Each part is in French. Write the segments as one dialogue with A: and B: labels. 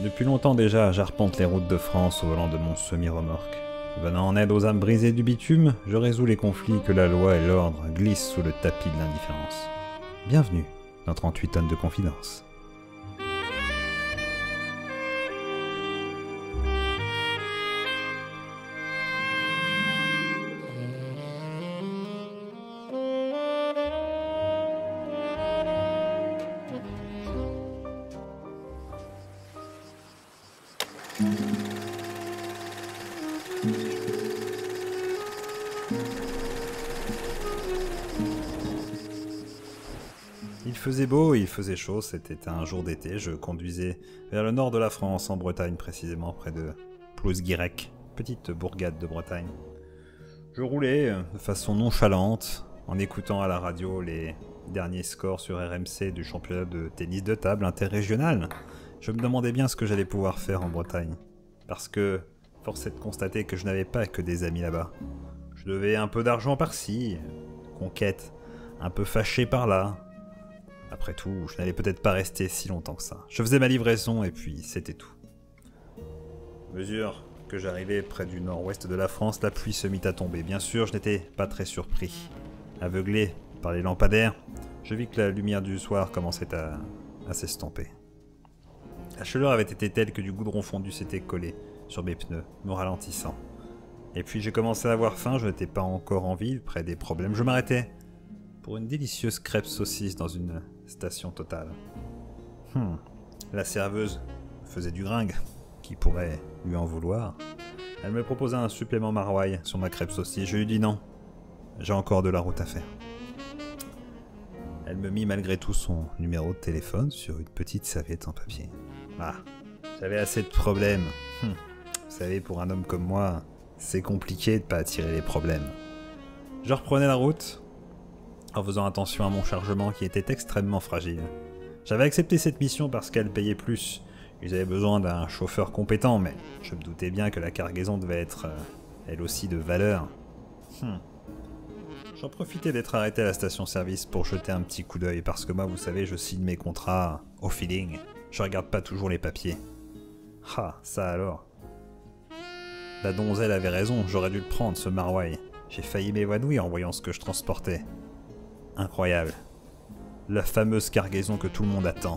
A: Depuis longtemps déjà, j'arpente les routes de France au volant de mon semi-remorque. Venant en aide aux âmes brisées du bitume, je résous les conflits que la loi et l'ordre glissent sous le tapis de l'indifférence. Bienvenue dans 38 tonnes de confidence. Il faisait beau, il faisait chaud, c'était un jour d'été, je conduisais vers le nord de la France, en Bretagne précisément, près de Plousguirec, petite bourgade de Bretagne. Je roulais de façon nonchalante, en écoutant à la radio les derniers scores sur RMC du championnat de tennis de table interrégional. Je me demandais bien ce que j'allais pouvoir faire en Bretagne, parce que force est de constater que je n'avais pas que des amis là-bas. Je devais un peu d'argent par-ci, conquête, un peu fâché par-là. Après tout, je n'allais peut-être pas rester si longtemps que ça. Je faisais ma livraison et puis c'était tout. À mesure que j'arrivais près du nord-ouest de la France, la pluie se mit à tomber. Bien sûr, je n'étais pas très surpris. Aveuglé par les lampadaires, je vis que la lumière du soir commençait à s'estomper. La chaleur avait été telle que du goudron fondu s'était collé sur mes pneus, me ralentissant. Et puis j'ai commencé à avoir faim, je n'étais pas encore en ville, près des problèmes. Je m'arrêtais pour une délicieuse crêpe saucisse dans une station Total. La serveuse faisait du gringue, qui pourrait lui en vouloir. Elle me proposait un supplément maroilles sur ma crêpe saucisse. Je lui dis non, j'ai encore de la route à faire. Elle me mit malgré tout son numéro de téléphone sur une petite serviette en papier. Ah, j'avais assez de problèmes. Vous savez, pour un homme comme moi, c'est compliqué de pas attirer les problèmes. Je reprenais la route, en faisant attention à mon chargement qui était extrêmement fragile. J'avais accepté cette mission parce qu'elle payait plus. Ils avaient besoin d'un chauffeur compétent, mais je me doutais bien que la cargaison devait être, elle aussi, de valeur. J'en profitais d'être arrêté à la station-service pour jeter un petit coup d'œil, parce que moi, vous savez, je signe mes contrats au feeling. Je regarde pas toujours les papiers. Ah, ça alors. La donzelle avait raison, j'aurais dû le prendre, ce maroilles. J'ai failli m'évanouir en voyant ce que je transportais. Incroyable. La fameuse cargaison que tout le monde attend.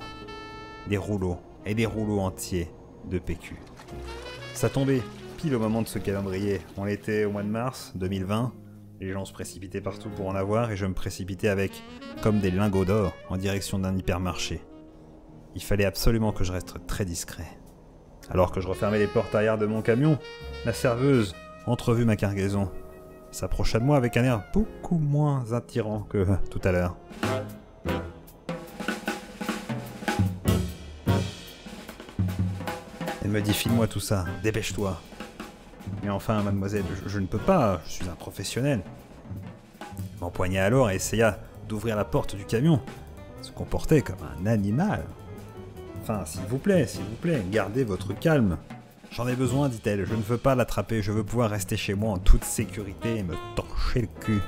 A: Des rouleaux, et des rouleaux entiers de PQ. Ça tombait pile au moment de ce calendrier. On était au mois de mars 2020, les gens se précipitaient partout pour en avoir, et je me précipitais avec, comme des lingots d'or, en direction d'un hypermarché. Il fallait absolument que je reste très discret. Alors que je refermais les portes arrière de mon camion, la serveuse entrevut ma cargaison, s'approcha de moi avec un air beaucoup moins attirant que tout à l'heure. Elle me dit « File-moi tout ça, dépêche-toi ». Mais enfin, mademoiselle, je ne peux pas, je suis un professionnel. Elle m'empoigna alors et essaya d'ouvrir la porte du camion. Elle se comportait comme un animal. Enfin, s'il vous plaît, gardez votre calme. J'en ai besoin, dit-elle, je ne veux pas l'attraper, je veux pouvoir rester chez moi en toute sécurité et me torcher le cul.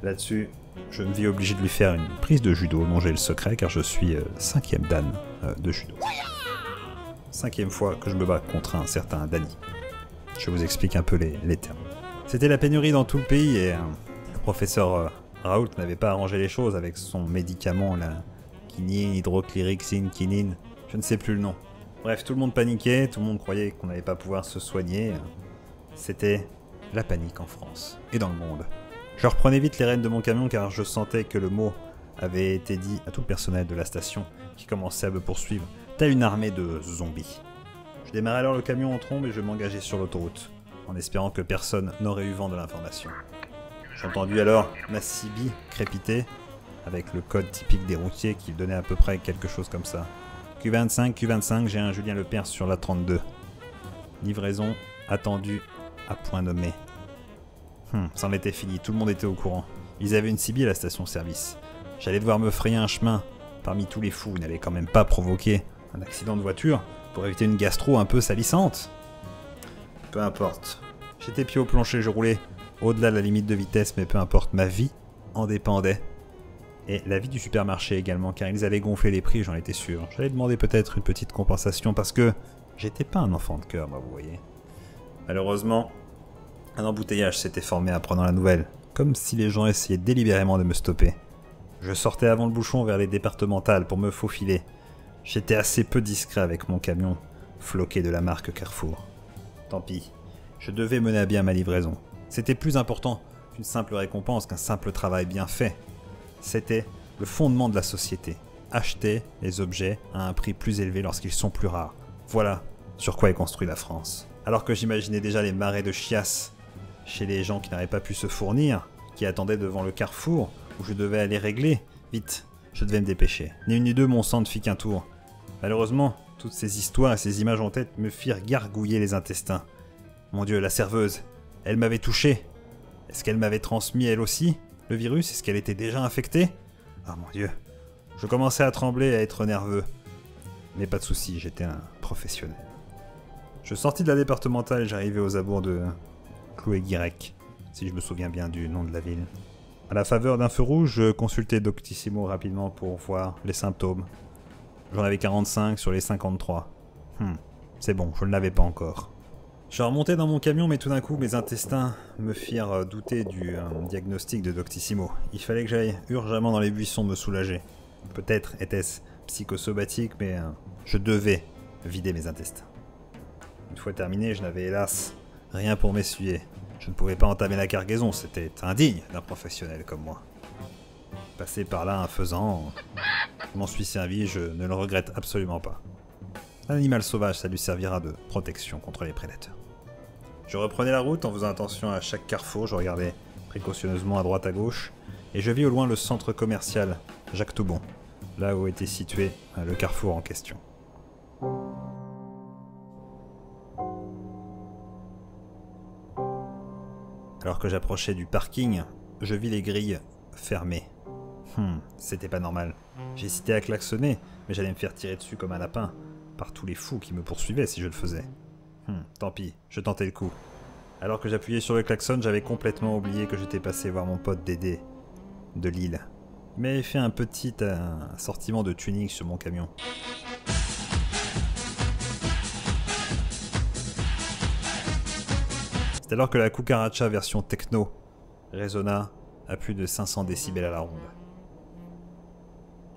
A: Là-dessus, je me vis obligé de lui faire une prise de judo dont j'ai le secret car je suis 5e dan de judo. 5e fois que je me bats contre un certain Danny. Je vous explique un peu les termes. C'était la pénurie dans tout le pays et le professeur Raoult n'avait pas arrangé les choses avec son médicament, la quinine, hydrochloroquine, quinine, je ne sais plus le nom. Bref, tout le monde paniquait, tout le monde croyait qu'on n'allait pas pouvoir se soigner. C'était la panique en France et dans le monde. Je reprenais vite les rênes de mon camion car je sentais que le mot avait été dit à tout le personnel de la station qui commençait à me poursuivre, telle une armée de zombies. Je démarrais alors le camion en trombe et je m'engageais sur l'autoroute, en espérant que personne n'aurait eu vent de l'information. J'ai entendu alors ma CB crépiter, avec le code typique des routiers qui donnait à peu près quelque chose comme ça. Q25, j'ai un Julien Lepers sur la 32. Livraison attendue à point nommé. C'en était fini, tout le monde était au courant. Ils avaient une CB à la station-service. J'allais devoir me frayer un chemin parmi tous les fous. Ils n'allaient quand même pas provoquer un accident de voiture pour éviter une gastro un peu salissante. Peu importe. J'étais pied au plancher, je roulais au-delà de la limite de vitesse, mais peu importe, ma vie en dépendait. Et la vie du supermarché également, car ils allaient gonfler les prix, j'en étais sûr. J'allais demander peut-être une petite compensation parce que j'étais pas un enfant de cœur, moi, vous voyez. Malheureusement, un embouteillage s'était formé apprenant la nouvelle, comme si les gens essayaient délibérément de me stopper. Je sortais avant le bouchon vers les départementales pour me faufiler. J'étais assez peu discret avec mon camion, floqué de la marque Carrefour. Tant pis, je devais mener à bien ma livraison. C'était plus important qu'une simple récompense, qu'un simple travail bien fait. C'était le fondement de la société. Acheter les objets à un prix plus élevé lorsqu'ils sont plus rares. Voilà sur quoi est construite la France. Alors que j'imaginais déjà les marées de chiasse chez les gens qui n'avaient pas pu se fournir, qui attendaient devant le carrefour où je devais aller régler. Vite, je devais me dépêcher. Ni une ni deux, mon sang ne fit qu'un tour. Malheureusement, toutes ces histoires et ces images en tête me firent gargouiller les intestins. Mon Dieu, la serveuse, elle m'avait touché. Est-ce qu'elle m'avait transmis elle aussi le virus? Est-ce qu'elle était déjà infectée? Ah mon Dieu, je commençais à trembler et à être nerveux. Mais pas de souci, j'étais un professionnel. Je sortis de la départementale et j'arrivais aux abords de Plouguirec, si je me souviens bien du nom de la ville. À la faveur d'un feu rouge, je consultais Doctissimo rapidement pour voir les symptômes. J'en avais 45 sur les 53. C'est bon, je ne l'avais pas encore. Je remontais dans mon camion, mais tout d'un coup, mes intestins me firent douter du diagnostic de Doctissimo. Il fallait que j'aille urgemment dans les buissons me soulager. Peut-être était-ce psychosomatique, mais je devais vider mes intestins. Une fois terminé, je n'avais hélas rien pour m'essuyer. Je ne pouvais pas entamer la cargaison, c'était indigne d'un professionnel comme moi. Passer par là un faisant, je m'en suis servi, je ne le regrette absolument pas. Un animal sauvage, ça lui servira de protection contre les prédateurs. Je reprenais la route en faisant attention à chaque carrefour, je regardais précautionneusement à droite à gauche, et je vis au loin le centre commercial Jacques Toubon, là où était situé le carrefour en question. Alors que j'approchais du parking, je vis les grilles fermées. C'était pas normal. J'hésitais à klaxonner, mais j'allais me faire tirer dessus comme un lapin par tous les fous qui me poursuivaient si je le faisais. Tant pis, je tentais le coup. Alors que j'appuyais sur le klaxon, j'avais complètement oublié que j'étais passé voir mon pote Dédé de Lille. Il m'avait fait un petit assortiment de tuning sur mon camion. C'est alors que la cucaracha version techno résonna à plus de 500 décibels à la ronde.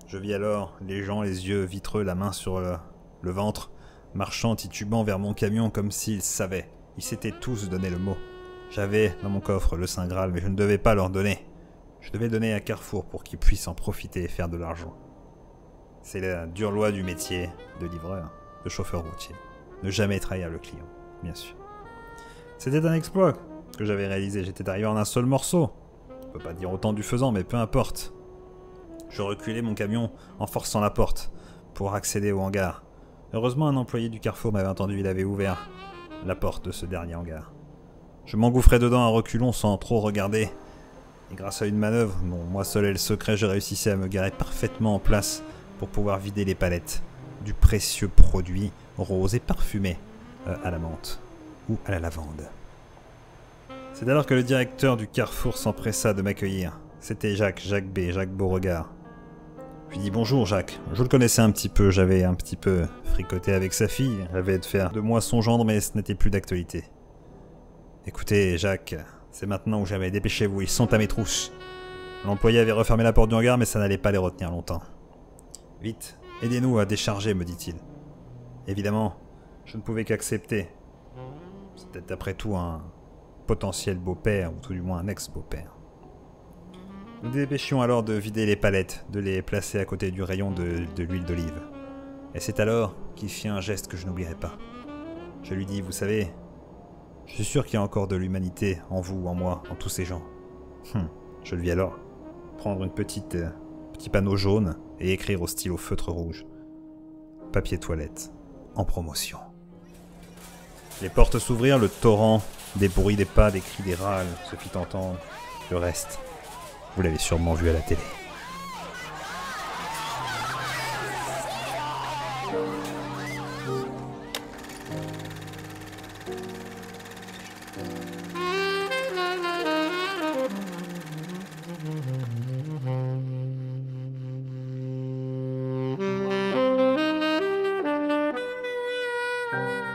A: Je vis alors les gens, les yeux vitreux, la main sur le ventre, marchant titubant vers mon camion comme s'ils savaient. Ils s'étaient tous donné le mot. J'avais dans mon coffre le Saint Graal, mais je ne devais pas leur donner. Je devais donner à Carrefour pour qu'ils puissent en profiter et faire de l'argent. C'est la dure loi du métier de livreur, de chauffeur routier. Ne jamais trahir le client, bien sûr. C'était un exploit que j'avais réalisé. J'étais arrivé en un seul morceau. On ne peut pas dire autant du faisant, mais peu importe. Je reculais mon camion en forçant la porte pour accéder au hangar. Heureusement, un employé du Carrefour m'avait entendu, il avait ouvert la porte de ce dernier hangar. Je m'engouffrais dedans à reculons sans trop regarder. Et grâce à une manœuvre dont moi seul ai le secret, je réussissais à me garer parfaitement en place pour pouvoir vider les palettes du précieux produit rose et parfumé à la menthe ou à la lavande. C'est alors que le directeur du Carrefour s'empressa de m'accueillir. C'était Jacques B, Jacques Beauregard. Je lui dis bonjour Jacques, je le connaissais un petit peu, j'avais un petit peu fricoté avec sa fille, j'avais de faire de moi son gendre mais ce n'était plus d'actualité. Écoutez Jacques, c'est maintenant ou jamais, dépêchez-vous, ils sont à mes trousses. L'employé avait refermé la porte du hangar mais ça n'allait pas les retenir longtemps. Vite, aidez-nous à décharger, me dit-il. Évidemment, je ne pouvais qu'accepter. C'était après tout un potentiel beau-père, ou tout du moins un ex-beau-père. Nous dépêchions alors de vider les palettes, de les placer à côté du rayon de l'huile d'olive. Et c'est alors qu'il fit un geste que je n'oublierai pas. Je lui dis, vous savez, je suis sûr qu'il y a encore de l'humanité en vous, en moi, en tous ces gens. Je le vis alors prendre une petit panneau jaune et écrire au stylo feutre rouge. Papier toilette, en promotion. Les portes s'ouvrirent, le torrent des bruits des pas, des cris, des râles se fit entendre. Le reste, vous l'avez sûrement vu à la télé.
B: Bye.